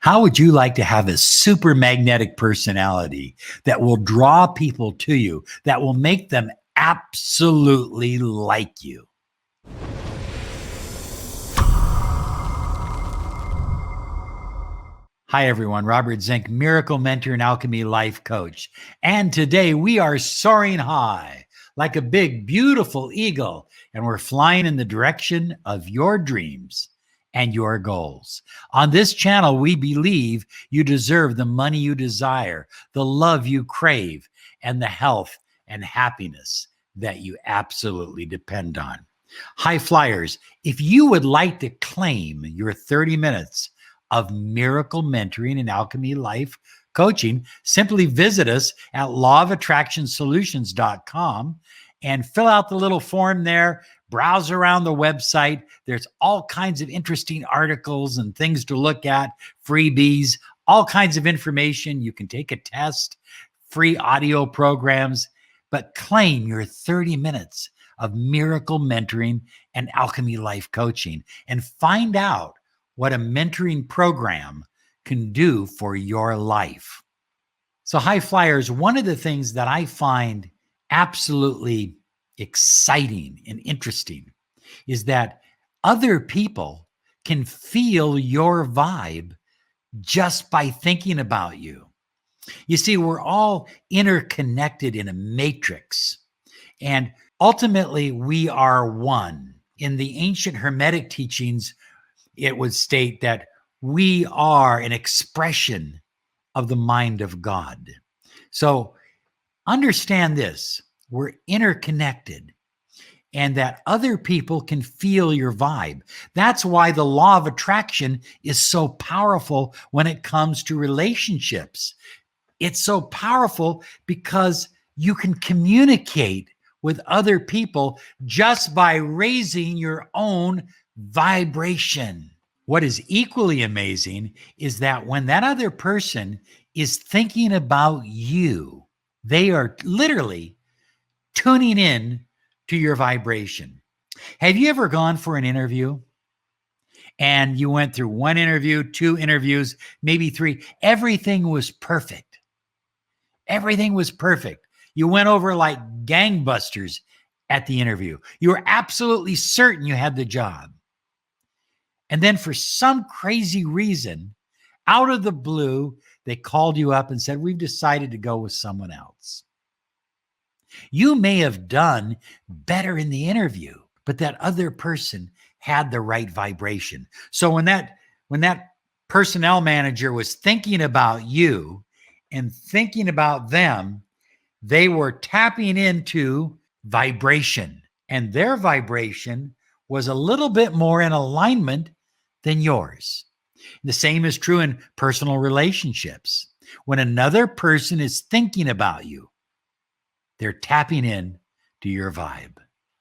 How would you like to have a super magnetic personality that will draw people to you, that will make them absolutely like you? Hi, everyone. Robert Zink, miracle mentor and alchemy life coach. And today we are soaring high like a big, beautiful eagle, and we're flying in the direction of your dreams and your goals. On this channel, we believe you deserve the money you desire, the love you crave, and the health and happiness that you absolutely depend on. High flyers, if you would like to claim your 30 minutes of miracle mentoring and alchemy life coaching, simply visit us at lawofattractionsolutions.com and fill out the little form there. Browse around the website. There's all kinds of interesting articles and things to look at, freebies, all kinds of information. You can take a test, free audio programs, but claim your 30 minutes of miracle mentoring and alchemy life coaching and find out what a mentoring program can do for your life. So high flyers, one of the things that I find absolutely exciting and interesting is that other people can feel your vibe just by thinking about you. You see, we're all interconnected in a matrix, and ultimately we are one. In the ancient Hermetic teachings, it would state that we are an expression of the mind of God. So understand this, we're interconnected, and that other people can feel your vibe. That's why the law of attraction is so powerful when it comes to relationships. It's so powerful because you can communicate with other people just by raising your own vibration. What is equally amazing is that when that other person is thinking about you, they are literally tuning in to your vibration. Have you ever gone for an interview and you went through one interview, two interviews, maybe three? Everything was perfect. Everything was perfect. You went over like gangbusters at the interview. You were absolutely certain you had the job. And then for some crazy reason, out of the blue, they called you up and said, we've decided to go with someone else. You may have done better in the interview, but that other person had the right vibration. So when that personnel manager was thinking about you and thinking about them, they were tapping into vibration, and their vibration was a little bit more in alignment than yours. The same is true in personal relationships. When another person is thinking about you, they're tapping in to your vibe.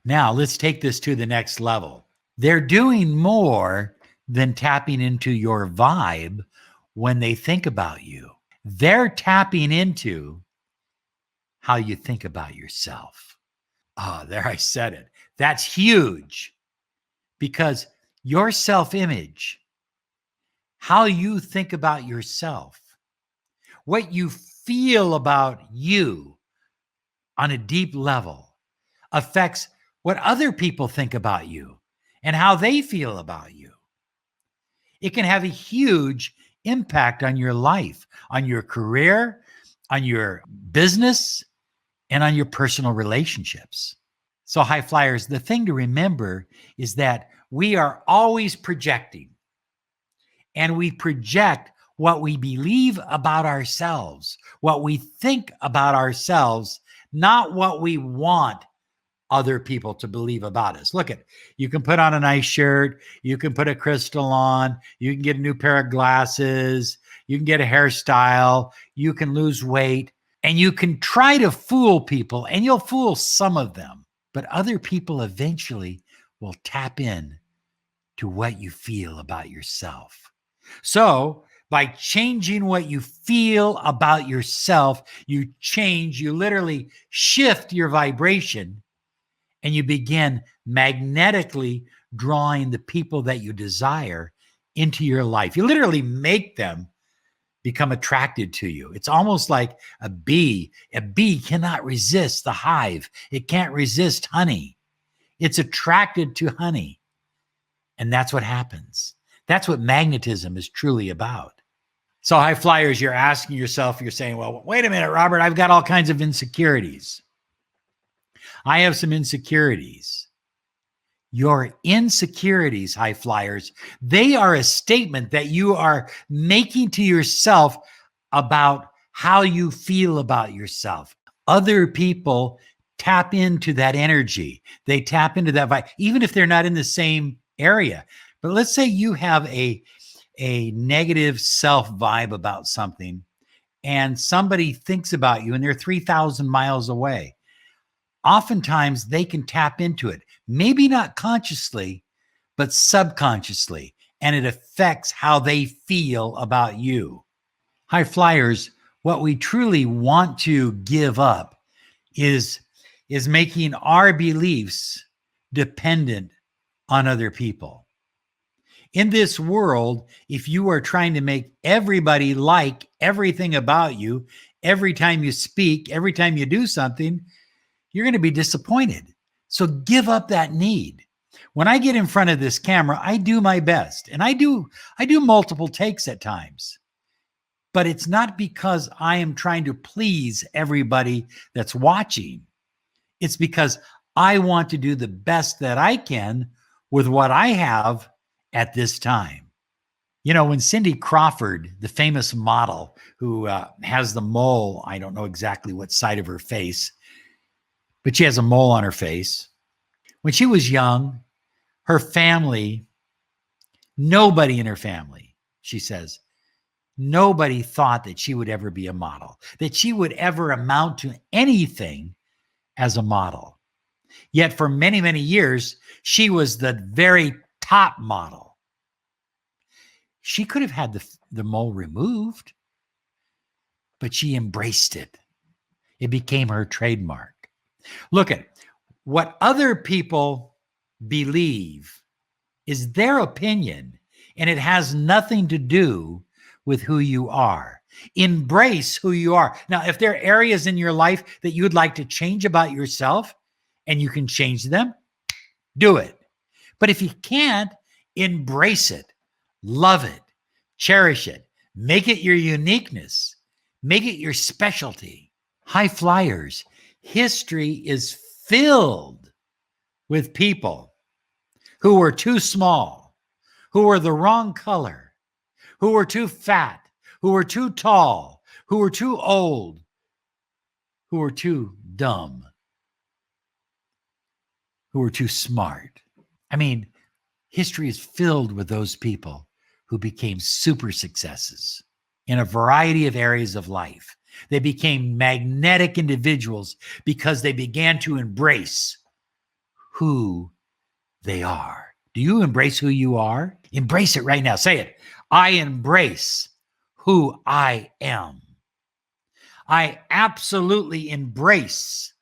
Now, let's take this to the next level. They're doing more than tapping into your vibe when they think about you. They're tapping into how you think about yourself. Oh, there I said it. That's huge, because your self-image, how you think about yourself, what you feel about you on a deep level affects what other people think about you and how they feel about you. It can have a huge impact on your life, on your career, on your business, and on your personal relationships. So high flyers, the thing to remember is that we are always projecting, and we project what we believe about ourselves, what we think about ourselves, not what we want other people to believe about us. Look at, you can put on a nice shirt, you can put a crystal on, you can get a new pair of glasses, you can get a hairstyle, you can lose weight, and you can try to fool people, and you'll fool some of them, but other people eventually will tap in to what you feel about yourself. So by changing what you feel about yourself, you literally shift your vibration, and you begin magnetically drawing the people that you desire into your life. You literally make them become attracted to you. It's almost like a bee. A bee cannot resist the hive. It can't resist honey. It's attracted to honey. And that's what happens. That's what magnetism is truly about. So high flyers, you're asking yourself, you're saying, well, wait a minute, Robert, I've got all kinds of insecurities. I have some insecurities. Your insecurities, high flyers, they are a statement that you are making to yourself about how you feel about yourself. Other people tap into that energy. They tap into that vibe, even if they're not in the same area. But let's say you have a negative self vibe about something, and somebody thinks about you and they're 3,000 miles away. Oftentimes they can tap into it, maybe not consciously, but subconsciously, and it affects how they feel about you. High flyers, what we truly want to give up is making our beliefs dependent on other people. In this world, if you are trying to make everybody like everything about you, every time you speak, every time you do something, you're going to be disappointed. So give up that need. When I get in front of this camera, I do my best, and I do multiple takes at times. But it's not because I am trying to please everybody that's watching. It's because I want to do the best that I can with what I have at this time. You know, when Cindy Crawford, the famous model who has the mole, I don't know exactly what side of her face, but she has a mole on her face. When she was young, her family, nobody in her family, she says, nobody thought that she would ever be a model, that she would ever amount to anything as a model. Yet for many, many years, she was the very top model. She could have had the mole removed, but she embraced it. It became her trademark. Look at what other people believe is their opinion, and it has nothing to do with who you are. Embrace who you are. Now, if there are areas in your life that you'd like to change about yourself and you can change them, do it. But if you can't, embrace it, love it, cherish it, make it your uniqueness, make it your specialty. High flyers, history is filled with people who were too small, who were the wrong color, who were too fat, who were too tall, who were too old, who were too dumb, who were too smart. I mean, history is filled with those people who became super successes in a variety of areas of life. They became magnetic individuals because they began to embrace who they are. Do you embrace who you are? Embrace it right now. Say it. I embrace who I am. I absolutely embrace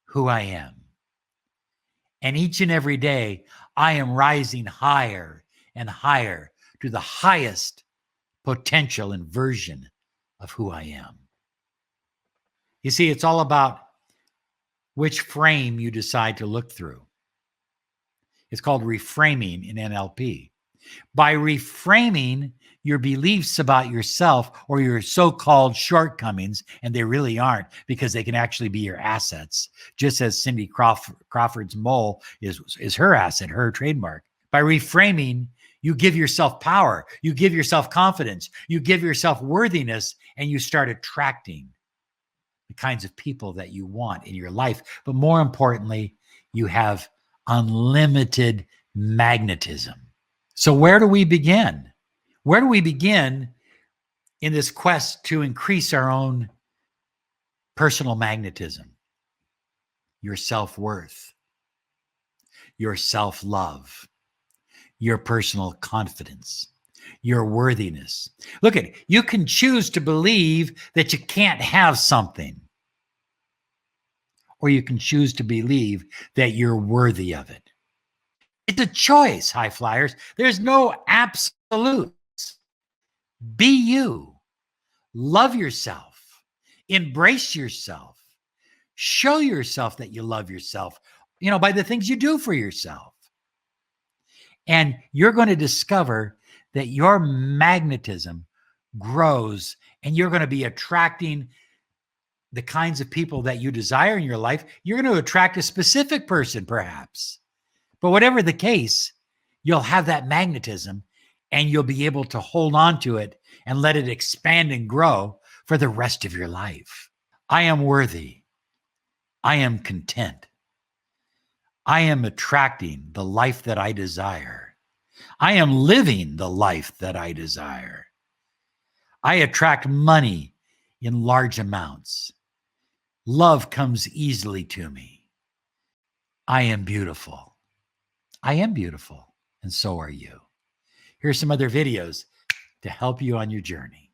who I am. And each and every day, I am rising higher and higher to the highest potential and version of who I am. You see, it's all about which frame you decide to look through. It's called reframing in NLP. By reframing your beliefs about yourself or your so-called shortcomings, and they really aren't, because they can actually be your assets, just as Cindy Crawford's mole is her asset, her trademark. By reframing, you give yourself power, you give yourself confidence, you give yourself worthiness, and you start attracting the kinds of people that you want in your life. But more importantly, you have unlimited magnetism. So where do we begin? Where do we begin in this quest to increase our own personal magnetism? Your self-worth, your self-love, your personal confidence, your worthiness. Look at it. You can choose to believe that you can't have something, or you can choose to believe that you're worthy of it. It's a choice, high flyers. There's no absolutes. Be you. Love yourself. Embrace yourself. Show yourself that you love yourself, by the things you do for yourself. And you're going to discover that your magnetism grows, and you're going to be attracting the kinds of people that you desire in your life. You're going to attract a specific person, perhaps. But whatever the case, you'll have that magnetism, and you'll be able to hold on to it and let it expand and grow for the rest of your life. I am worthy. I am content. I am attracting the life that I desire. I am living the life that I desire. I attract money in large amounts. Love comes easily to me. I am beautiful. I am beautiful, and so are you. Here's some other videos to help you on your journey.